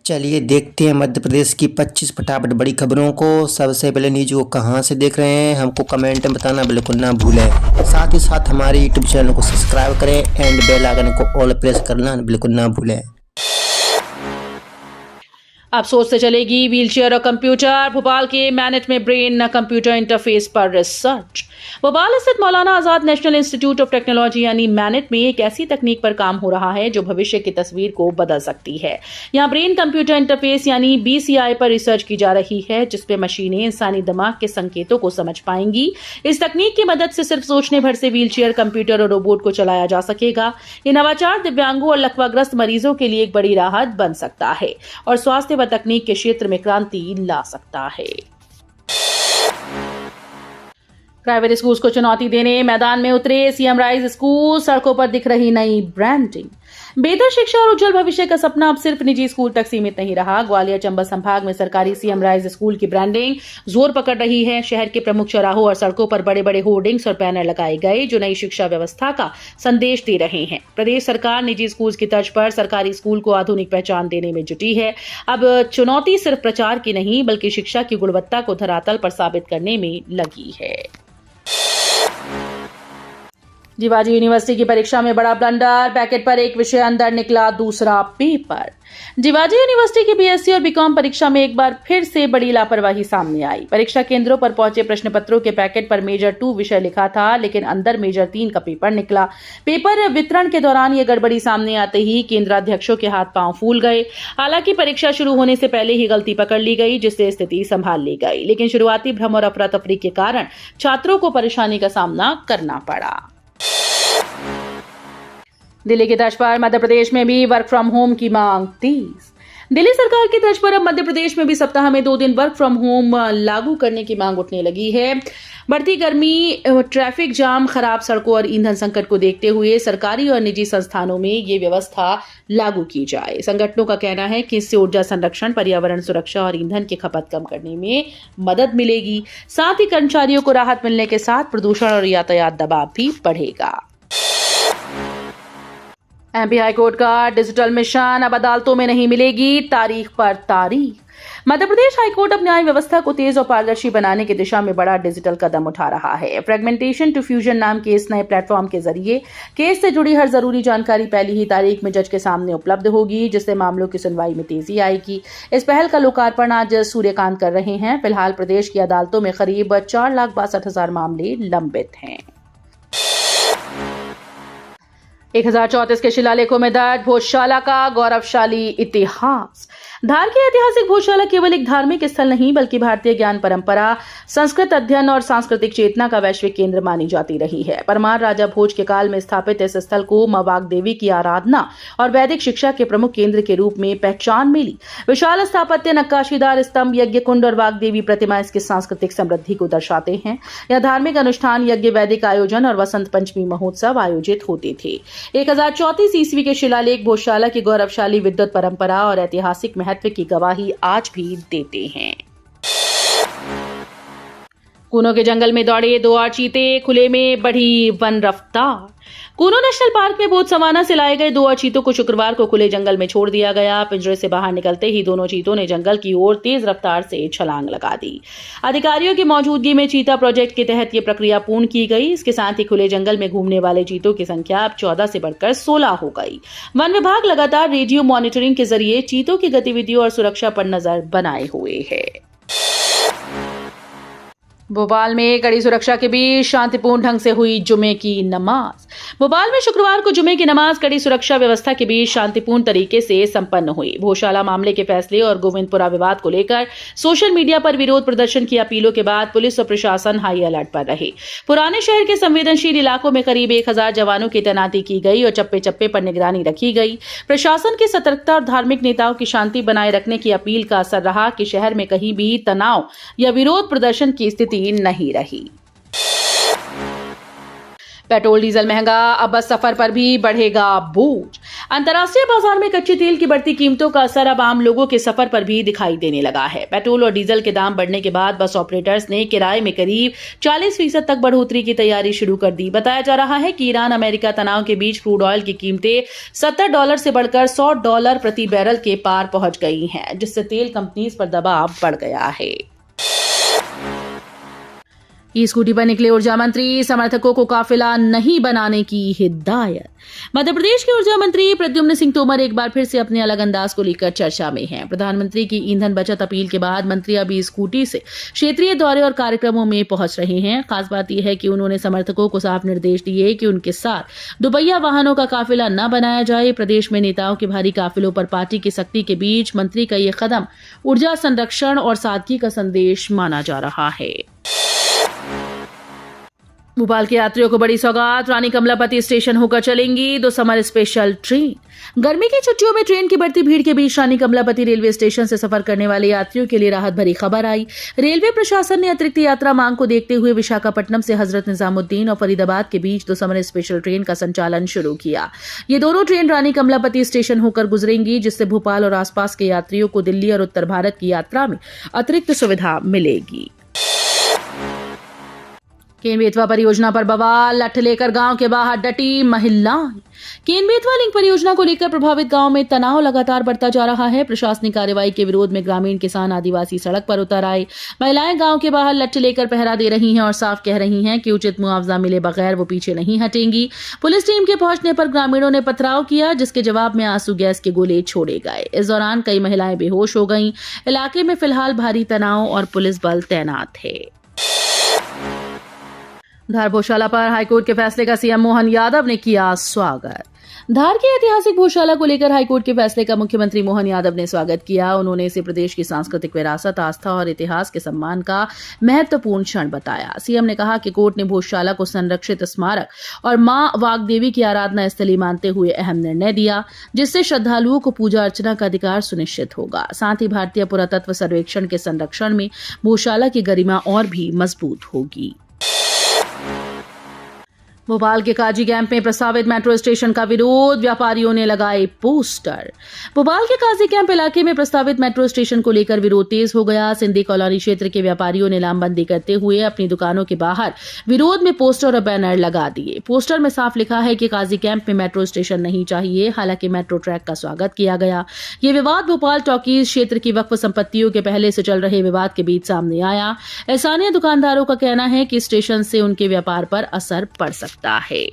चलिए देखते हैं मध्य प्रदेश की 25 फटाफट बड़ी खबरों को। सबसे पहले न्यूज को कहां से देख रहे हैं हमको कमेंट में बताना बिल्कुल ना भूलें। साथ ही साथ हमारे यूट्यूब चैनल को सब्सक्राइब करें एंड बेल आइकन को ऑल प्रेस करना बिल्कुल ना भूलें। अब सोचते चलेगी व्हीलचेयर और कंप्यूटर। भोपाल के मैनेट में ब्रेन कंप्यूटर इंटरफेस पर रिसर्च। भोपाल स्थित Maulana Azad national institute of technology यानी मैनेट में एक ऐसी तकनीक पर काम हो रहा है जो भविष्य की तस्वीर को बदल सकती है। यहां ब्रेन कंप्यूटर इंटरफेस यानी BCI पर रिसर्च की जा रही है, जिसपे मशीनें इंसानी दिमाग के संकेतों को समझ पाएंगी। इस तकनीक की मदद से सिर्फ सोचने भर से व्हीलचेयर, कंप्यूटर और रोबोट को चलाया जा सकेगा। ये नवाचार दिव्यांगों और लकवाग्रस्त मरीजों के लिए एक बड़ी राहत बन सकता है और स्वास्थ्य व तकनीक के क्षेत्र में क्रांति ला सकता है। प्राइवेट स्कूल्स को चुनौती देने मैदान में उतरे सीएम राइज स्कूल। सड़कों पर दिख रही नई ब्रांडिंग। बेहतर शिक्षा और उज्जवल भविष्य का सपना अब सिर्फ निजी स्कूल तक सीमित नहीं रहा। ग्वालियर चंबल संभाग में सरकारी सीएम राइज स्कूल की ब्रांडिंग जोर पकड़ रही है। शहर के प्रमुख चौराहों और सड़कों पर बड़े बड़े होर्डिंग्स और बैनर लगाए गए जो नई शिक्षा व्यवस्था का संदेश दे रहे हैं। प्रदेश सरकार निजी स्कूल की तर्ज पर सरकारी स्कूल को आधुनिक पहचान देने में जुटी है। अब चुनौती सिर्फ प्रचार की नहीं बल्कि शिक्षा की गुणवत्ता को धरातल पर साबित करने में लगी है। जीवाजी यूनिवर्सिटी की परीक्षा में बड़ा ब्लंडर। पैकेट पर एक विषय अंदर निकला दूसरा पेपर। जीवाजी यूनिवर्सिटी की BSc और BCom परीक्षा में एक बार फिर से बड़ी लापरवाही सामने आई। परीक्षा केंद्रों पर पहुंचे प्रश्न पत्रों के पैकेट पर मेजर 2 विषय लिखा था, लेकिन अंदर मेजर 3 का पेपर निकला। पेपर वितरण के दौरान यह गड़बड़ी सामने आते ही केंद्राध्यक्षों के हाथ पांव फूल गए। हालांकि परीक्षा शुरू होने से पहले ही गलती पकड़ ली गई, जिससे स्थिति संभाल ली गई, लेकिन शुरुआती भ्रम और अफरा तफरी के कारण छात्रों को परेशानी का सामना करना पड़ा। दिल्ली की तर्ज पर मध्य प्रदेश में भी वर्क फ्रॉम होम की मांग तेज। दिल्ली सरकार की तर्ज पर अब मध्य प्रदेश में भी सप्ताह में 2 दिन वर्क फ्रॉम होम लागू करने की मांग उठने लगी है। बढ़ती गर्मी, ट्रैफिक जाम, खराब सड़कों और ईंधन संकट को देखते हुए सरकारी और निजी संस्थानों में ये व्यवस्था लागू की जाए। संगठनों का कहना है कि इससे ऊर्जा संरक्षण, पर्यावरण सुरक्षा और ईंधन की खपत कम करने में मदद मिलेगी। साथ ही कर्मचारियों को राहत मिलने के साथ प्रदूषण और यातायात दबाव भी बढ़ेगा। MP हाईकोर्ट का डिजिटल मिशन। अब अदालतों में नहीं मिलेगी तारीख पर तारीख। मध्य प्रदेश हाईकोर्ट अब न्याय व्यवस्था को तेज और पारदर्शी बनाने की दिशा में बड़ा डिजिटल कदम उठा रहा है। फ्रेगमेंटेशन टू फ्यूजन नाम के इस नए प्लेटफॉर्म के जरिए केस से जुड़ी हर जरूरी जानकारी पहली ही तारीख में जज के सामने उपलब्ध होगी, जिससे मामलों की सुनवाई में तेजी आएगी। इस पहल का लोकार्पण आज सूर्यकांत कर रहे हैं। फिलहाल प्रदेश की अदालतों में करीब 4,62,000 मामले लंबित हैं। 1034 के शिलालेखों में दर्ज भोजशाला का गौरवशाली इतिहास। धार की ऐतिहासिक भोजशाला केवल एक धार्मिक स्थल नहीं बल्कि भारतीय ज्ञान परंपरा, संस्कृत अध्ययन और सांस्कृतिक चेतना का वैश्विक केंद्र मानी जाती रही है। परमार राजा भोज के काल में स्थापित इस स्थल को मां वाग देवी की आराधना और वैदिक शिक्षा के प्रमुख केंद्र के रूप में पहचान मिली। विशाल स्थापत्य, नक्काशीदार स्तंभ, यज्ञ कुंड और वाग देवी प्रतिमा इसकी सांस्कृतिक समृद्धि को दर्शाते हैं। यह धार्मिक अनुष्ठान, यज्ञ, वैदिक आयोजन और वसंत पंचमी महोत्सव आयोजित होते थे। 1034 ईस्वी के शिलालेख भोजशाला की गौरवशाली विद्वत परंपरा और ऐतिहासिक महत्व की गवाही आज भी देते हैं। कूनो के जंगल में दौड़े 2 और चीते, खुले में बढ़ी वन रफ्तार। कूनो नेशनल पार्क में बोत्सवाना से लाए गए 2 और चीतों को शुक्रवार को खुले जंगल में छोड़ दिया गया। पिंजरे से बाहर निकलते ही दोनों चीतों ने जंगल की ओर तेज रफ्तार से छलांग लगा दी। अधिकारियों की मौजूदगी में चीता प्रोजेक्ट के तहत ये प्रक्रिया पूर्ण की गई। इसके साथ ही खुले जंगल में घूमने वाले चीतों की संख्या अब 14 से बढ़कर 16 हो गई। वन विभाग लगातार रेडियो मॉनिटरिंग के जरिए चीतों की गतिविधियों और सुरक्षा पर नजर बनाए हुए है। भोपाल में कड़ी सुरक्षा के बीच शांतिपूर्ण ढंग से हुई जुमे की नमाज। भोपाल में शुक्रवार को जुमे की नमाज कड़ी सुरक्षा व्यवस्था के बीच शांतिपूर्ण तरीके से संपन्न हुई। भोजशाला मामले के फैसले और गोविंदपुरा विवाद को लेकर सोशल मीडिया पर विरोध प्रदर्शन की अपीलों के बाद पुलिस और प्रशासन हाई अलर्ट पर रहे। पुराने शहर के संवेदनशील इलाकों में करीब 1000 जवानों की तैनाती की गई और चप्पे चप्पे पर निगरानी रखी गई। प्रशासन की सतर्कता और धार्मिक नेताओं की शांति बनाए रखने की अपील का असर रहा कि शहर में कहीं भी तनाव या विरोध प्रदर्शन की स्थिति नहीं रही। पेट्रोल डीजल महंगा, अब बस सफर पर भी बढ़ेगा बोझ। अंतर्राष्ट्रीय बाजार में कच्चे तेल की बढ़ती कीमतों का असर अब आम लोगों के सफर पर भी दिखाई देने लगा है। पेट्रोल और डीजल के दाम बढ़ने के बाद बस ऑपरेटर्स ने किराए में करीब 40% तक बढ़ोतरी की तैयारी शुरू कर दी। बताया जा रहा है कि ईरान अमेरिका तनाव के बीच क्रूड ऑयल की कीमतें $70 से बढ़कर $100 प्रति बैरल के पार पहुंच गई हैं, जिससे तेल कंपनीज पर दबाव बढ़ गया है। ई स्कूटी पर निकले ऊर्जा मंत्री, समर्थकों को काफिला नहीं बनाने की हिदायत। मध्य प्रदेश के ऊर्जा मंत्री प्रद्युम्न सिंह तोमर एक बार फिर से अपने अलग अंदाज को लेकर चर्चा में हैं। प्रधानमंत्री की ईंधन बचत अपील के बाद मंत्री अब ई स्कूटी से क्षेत्रीय दौरे और कार्यक्रमों में पहुंच रहे हैं। खास बात यह है कि उन्होंने समर्थकों को साफ निर्देश दिए कि उनके साथ दुपहिया वाहनों का काफिला न बनाया जाए। प्रदेश में नेताओं के भारी काफिलों पर पार्टी की सख्ती के बीच मंत्री का यह कदम ऊर्जा संरक्षण और सादगी का संदेश माना जा रहा है। भोपाल के यात्रियों को बड़ी सौगात, रानी कमलापति स्टेशन होकर चलेंगी 2 समर स्पेशल ट्रेन। गर्मी की छुट्टियों में ट्रेन की बढ़ती भीड़ के बीच रानी कमलापति रेलवे स्टेशन से सफर करने वाले यात्रियों के लिए राहत भरी खबर आई। रेलवे प्रशासन ने अतिरिक्त यात्रा मांग को देखते हुए विशाखापट्टनम से हजरत निजामुद्दीन और फरीदाबाद के बीच 2 समर स्पेशल ट्रेन का संचालन शुरू किया। ये दोनों ट्रेन रानी कमलापति स्टेशन होकर गुजरेंगी, जिससे भोपाल और आसपास के यात्रियों को दिल्ली और उत्तर भारत की यात्रा में अतिरिक्त सुविधा मिलेगी। केन बेतवा परियोजना पर बवाल, लठ लेकर गांव के बाहर डटी महिलाएं। केन बेतवा लिंक परियोजना को लेकर प्रभावित गांव में तनाव लगातार बढ़ता जा रहा है। प्रशासनिक कार्रवाई के विरोध में ग्रामीण किसान आदिवासी सड़क पर उतर आए। महिलाएं गांव के बाहर लठ लेकर पहरा दे रही हैं और साफ कह रही हैं कि उचित मुआवजा मिले बगैर वो पीछे नहीं हटेंगी। पुलिस टीम के पहुंचने पर ग्रामीणों ने पथराव किया, जिसके जवाब में आंसू गैस के गोले छोड़े गए। इस दौरान कई महिलाएं बेहोश हो गईं। इलाके में फिलहाल भारी तनाव और पुलिस बल तैनात है। धार भोजशाला पर हाईकोर्ट के फैसले का सीएम मोहन यादव ने किया स्वागत। धार के ऐतिहासिक भोजशाला को लेकर हाईकोर्ट के फैसले का मुख्यमंत्री मोहन यादव ने स्वागत किया। उन्होंने इसे प्रदेश की सांस्कृतिक विरासत, आस्था और इतिहास के सम्मान का महत्वपूर्ण क्षण बताया। सीएम ने कहा कि कोर्ट ने भोजशाला को संरक्षित स्मारक और मां वाग्देवी की आराधना स्थली मानते हुए अहम निर्णय दिया, जिससे श्रद्धालुओं को पूजा अर्चना का अधिकार सुनिश्चित होगा। साथ ही भारतीय पुरातत्व सर्वेक्षण के संरक्षण में भोजशाला की गरिमा और भी मजबूत होगी। भोपाल के काजी कैंप में प्रस्तावित मेट्रो स्टेशन का विरोध, व्यापारियों ने लगाए पोस्टर। भोपाल के काजी कैंप इलाके में प्रस्तावित मेट्रो स्टेशन को लेकर विरोध तेज हो गया। सिंधी कॉलोनी क्षेत्र के व्यापारियों ने लामबंदी करते हुए अपनी दुकानों के बाहर विरोध में पोस्टर और बैनर लगा दिए। पोस्टर में साफ लिखा है कि काजी कैंप में मेट्रो स्टेशन नहीं चाहिए। हालांकि मेट्रो ट्रैक का स्वागत किया गया। ये विवाद भोपाल टॉकीज क्षेत्र की वक्फ संपत्तियों के पहले से चल रहे विवाद के बीच सामने आया। स्थानीय दुकानदारों का कहना है कि स्टेशन से उनके व्यापार पर असर पड़ सकता है।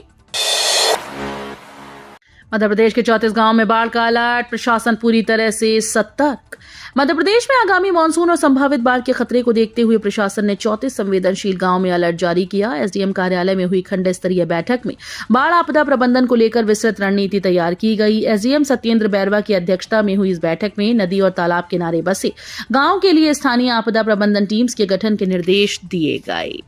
मध्य प्रदेश के 34 गांव में बाढ़ का अलर्ट, प्रशासन पूरी तरह से सतर्क। मध्य प्रदेश में आगामी मानसून और संभावित बाढ़ के खतरे को देखते हुए प्रशासन ने 34 संवेदनशील गांव में अलर्ट जारी किया। एसडीएम कार्यालय में हुई खंड स्तरीय बैठक में बाढ़ आपदा प्रबंधन को लेकर विस्तृत रणनीति तैयार की गई। एसडीएम सत्येंद्र बैरवा की अध्यक्षता में हुई इस बैठक में नदी और तालाब किनारे बसे गाँव के लिए स्थानीय आपदा प्रबंधन टीम्स के गठन के निर्देश दिए गए।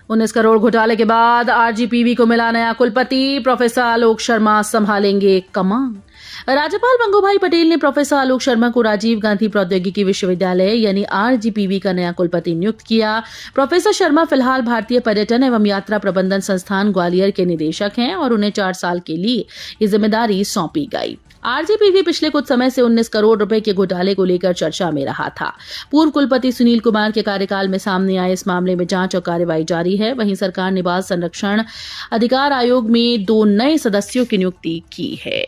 19 करोड़ घोटाले के बाद आरजीपीवी को मिला नया कुलपति, प्रोफेसर आलोक शर्मा संभालेंगे कमान। राज्यपाल बंगूभाई पटेल ने प्रोफेसर आलोक शर्मा को राजीव गांधी प्रौद्योगिकी विश्वविद्यालय यानी आरजीपीवी का नया कुलपति नियुक्त किया। प्रोफेसर शर्मा फिलहाल भारतीय पर्यटन एवं यात्रा प्रबंधन संस्थान ग्वालियर के निदेशक हैं और उन्हें 4 साल के लिए ये जिम्मेदारी सौंपी गई। आरजीपीवी पिछले कुछ समय से 19 करोड़ रुपए के घोटाले को लेकर चर्चा में रहा था। पूर्व कुलपति सुनील कुमार के कार्यकाल में सामने आए इस मामले में जांच और कार्रवाई जारी है। वहीं सरकार ने बाल संरक्षण अधिकार आयोग में 2 नए सदस्यों की नियुक्ति की है।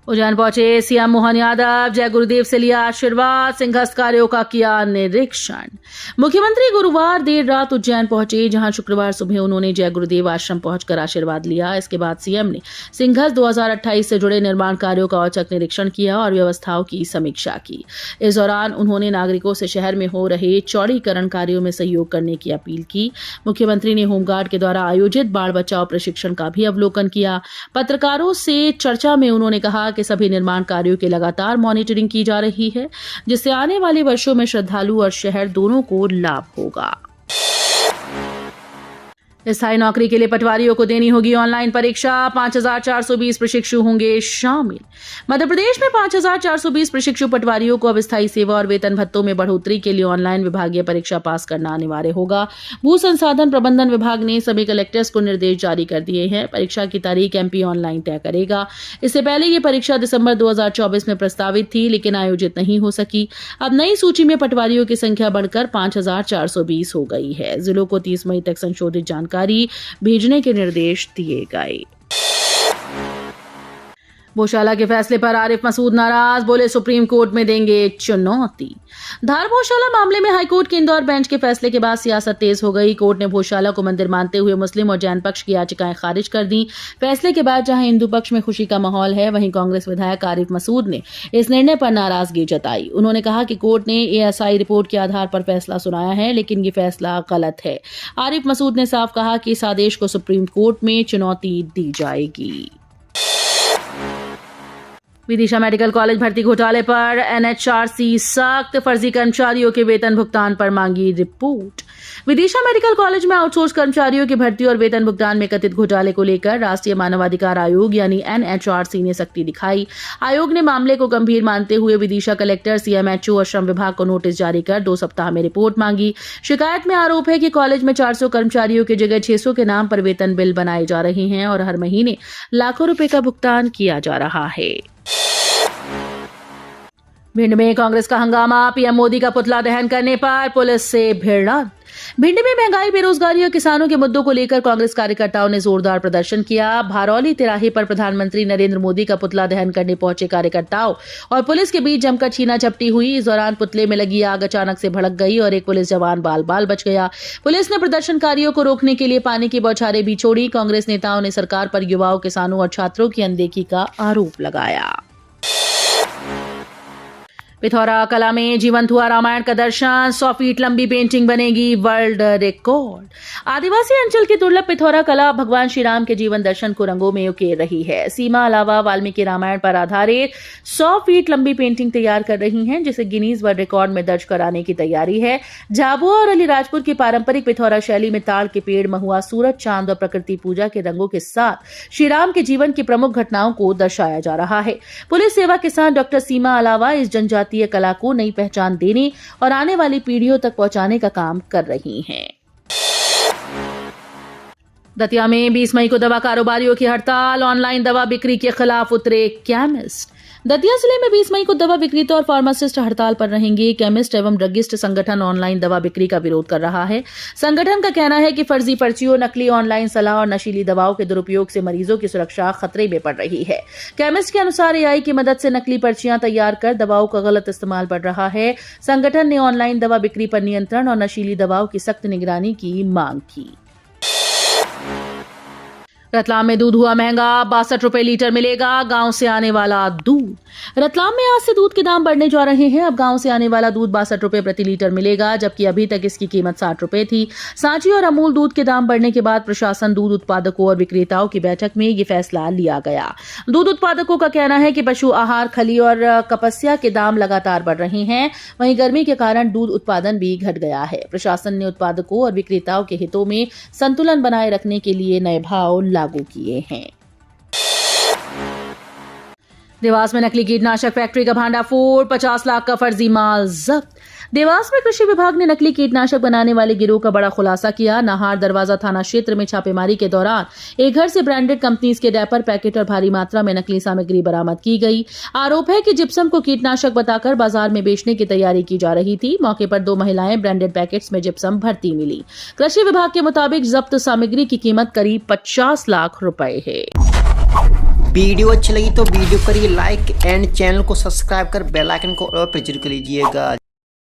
उज्जैन पहुंचे सीएम मोहन यादव, जय गुरुदेव से लिया आशीर्वाद, सिंहस्थ कार्यों का किया निरीक्षण। मुख्यमंत्री गुरुवार देर रात उज्जैन पहुंचे, जहां शुक्रवार सुबह उन्होंने जय गुरुदेव आश्रम पहुंचकर आशीर्वाद लिया। इसके बाद सीएम ने सिंहस्थ 2028 से जुड़े निर्माण कार्यों का औचक निरीक्षण किया और व्यवस्थाओं की समीक्षा की। इस दौरान उन्होंने नागरिकों से शहर में हो रहे चौड़ीकरण कार्यों में सहयोग करने की अपील की। मुख्यमंत्री ने होमगार्ड के द्वारा आयोजित बाढ़ बचाव प्रशिक्षण का भी अवलोकन किया। पत्रकारों से चर्चा में उन्होंने कहा कि सभी निर्माण कार्यों की लगातार मॉनिटरिंग की जा रही है, जिससे आने वाले वर्षों में श्रद्धालु और शहर दोनों को लाभ होगा। स्थायी नौकरी के लिए पटवारियों को देनी होगी ऑनलाइन परीक्षा, 5,420 प्रशिक्षु होंगे शामिल। मध्य प्रदेश में 5,420 प्रशिक्षु पटवारियों को अब स्थायी सेवा और वेतन भत्तों में बढ़ोतरी के लिए ऑनलाइन विभागीय परीक्षा पास करना अनिवार्य होगा। भू संसाधन प्रबंधन विभाग ने सभी कलेक्टर्स को निर्देश जारी कर दिए हैं। परीक्षा की तारीख एमपी ऑनलाइन तय करेगा। इससे पहले ये परीक्षा दिसंबर 2024 में प्रस्तावित थी, लेकिन आयोजित नहीं हो सकी। अब नई सूची में पटवारियों की संख्या बढ़कर 5,420 हो गई है। जिलों को 30 मई तक संशोधित जानकारी भेजने के निर्देश दिए गए। भोशाला के फैसले पर आरिफ मसूद नाराज, बोले सुप्रीम कोर्ट में देंगे चुनौती। धार भोशाला मामले में हाईकोर्ट के इंदौर बेंच के फैसले के बाद सियासत तेज हो गई। कोर्ट ने भोशाला को मंदिर मानते हुए मुस्लिम और जैन पक्ष की याचिकाएं खारिज कर दी। फैसले के बाद जहां हिंदू पक्ष में खुशी का माहौल है, वहीं कांग्रेस विधायक आरिफ मसूद ने इस निर्णय पर नाराजगी जताई। उन्होंने कहा कि कोर्ट ने एएसआई रिपोर्ट के आधार पर फैसला सुनाया है, लेकिन ये फैसला गलत है। आरिफ मसूद ने साफ कहा कि इस आदेश को सुप्रीम कोर्ट में चुनौती दी जाएगी। विदिशा मेडिकल कॉलेज भर्ती घोटाले पर एनएचआरसी सख्त, फर्जी कर्मचारियों के वेतन भुगतान पर मांगी रिपोर्ट। विदिशा मेडिकल कॉलेज में आउटसोर्स कर्मचारियों की भर्ती और वेतन भुगतान में कथित घोटाले को लेकर राष्ट्रीय मानवाधिकार आयोग यानी एनएचआरसी ने सख्ती दिखाई। आयोग ने मामले को गंभीर मानते हुए विदिशा कलेक्टर, सीएमएचओ और श्रम विभाग को नोटिस जारी कर 2 सप्ताह में रिपोर्ट मांगी। शिकायत में आरोप है कि कॉलेज में 400 कर्मचारियों की जगह 600 के नाम पर वेतन बिल बनाए जा रहे हैं और हर महीने लाखों रुपए का भुगतान किया जा रहा है। भिंड में कांग्रेस का हंगामा, पीएम मोदी का पुतला दहन करने पर पुलिस से भिड़ंत। भिंड में महंगाई, बेरोजगारी और किसानों के मुद्दों को लेकर कांग्रेस कार्यकर्ताओं ने जोरदार प्रदर्शन किया। भारौली तिराहे पर प्रधानमंत्री नरेंद्र मोदी का पुतला दहन करने पहुंचे कार्यकर्ताओं और पुलिस के बीच जमकर छीना झपटी हुई। इस दौरान पुतले में लगी आग अचानक से भड़क गई और एक पुलिस जवान बाल बाल बच गया। पुलिस ने प्रदर्शनकारियों को रोकने के लिए पानी की बौछारें भी छोड़ी। कांग्रेस नेताओं ने सरकार पर युवाओं, किसानों और छात्रों की अनदेखी का आरोप लगाया। पिथौरा कला में जीवंत हुआ रामायण का दर्शन, 100 फीट लंबी पेंटिंग बनेगी वर्ल्ड रिकॉर्ड। आदिवासी अंचल की दुर्लभ पिथौरा कला भगवान श्री राम के जीवन दर्शन को रंगों में उकेर रही है। सीमा अलावा वाल्मीकि रामायण पर आधारित 100 फीट लंबी पेंटिंग तैयार कर रही हैं, जिसे गिनीज वर्ल्ड रिकॉर्ड में दर्ज कराने की तैयारी है। झाबुआ और अलीराजपुर की पारंपरिक पिथौरा शैली में ताड़ के पेड़, महुआ, सूरज, चांद और प्रकृति पूजा के रंगों के साथ श्री राम के जीवन की प्रमुख घटनाओं को दर्शाया जा रहा है। पुलिस सेवा किसान डॉक्टर सीमा अलावा इस जनजातीय कला को नई पहचान देने और आने वाली पीढ़ियों तक पहुंचाने का काम कर रही हैं। दतिया में 20 मई को दवा कारोबारियों की हड़ताल, ऑनलाइन दवा बिक्री के खिलाफ उतरे केमिस्ट। दतिया जिले में 20 मई को दवा विक्रेता और फार्मासिस्ट हड़ताल पर रहेंगे। केमिस्ट एवं ड्रगिस्ट संगठन ऑनलाइन दवा बिक्री का विरोध कर रहा है। संगठन का कहना है कि फर्जी पर्चियों, नकली ऑनलाइन सलाह और नशीली दवाओं के दुरुपयोग से मरीजों की सुरक्षा खतरे में पड़ रही है। केमिस्ट के अनुसार एआई की मदद से नकली पर्चियां तैयार कर दवाओं का गलत इस्तेमाल बढ़ रहा है। संगठन ने ऑनलाइन दवा बिक्री पर नियंत्रण और नशीली दवाओं की सख्त निगरानी की मांग की। रतलाम में दूध हुआ महंगा, 62 रुपए लीटर मिलेगा गांव से आने वाला दूध। रतलाम में आज से दूध के दाम बढ़ने जा रहे हैं। अब गांव से आने वाला दूध 62 रुपए प्रति लीटर मिलेगा, जबकि अभी तक इसकी कीमत 60 रुपए थी। सांची और अमूल दूध के दाम बढ़ने के बाद प्रशासन, दूध उत्पादकों और विक्रेताओं की बैठक में ये फैसला लिया गया। दूध उत्पादकों का कहना है कि पशु आहार, खली और कपस्या के दाम लगातार बढ़ रहे हैं। वहीं गर्मी के कारण दूध उत्पादन भी घट गया है। प्रशासन ने उत्पादकों और विक्रेताओं के हितों में संतुलन बनाए रखने के लिए नए भाव लागू किए हैं। देवास में नकली कीटनाशक फैक्ट्री का भांडाफोड़, 50 लाख का फर्जी माल जब्त। देवास में कृषि विभाग ने नकली कीटनाशक बनाने वाले गिरोह का बड़ा खुलासा किया। नाहार दरवाजा थाना क्षेत्र में छापेमारी के दौरान एक घर से ब्रांडेड कंपनीज के डायपर पैकेट और भारी मात्रा में नकली सामग्री बरामद की गई। आरोप है कि जिप्सम को कीटनाशक बताकर बाजार में बेचने की तैयारी की जा रही थी। मौके पर 2 महिलाएं ब्रांडेड पैकेट्स में जिप्सम भरती मिली। कृषि विभाग के मुताबिक जब्त सामग्री की कीमत करीब 50 लाख रुपए है। वीडियो अच्छी लगी तो वीडियो करिए लाइक एंड चैनल को सब्सक्राइब कर बेल आइकन को और प्रेस कर लीजिएगा।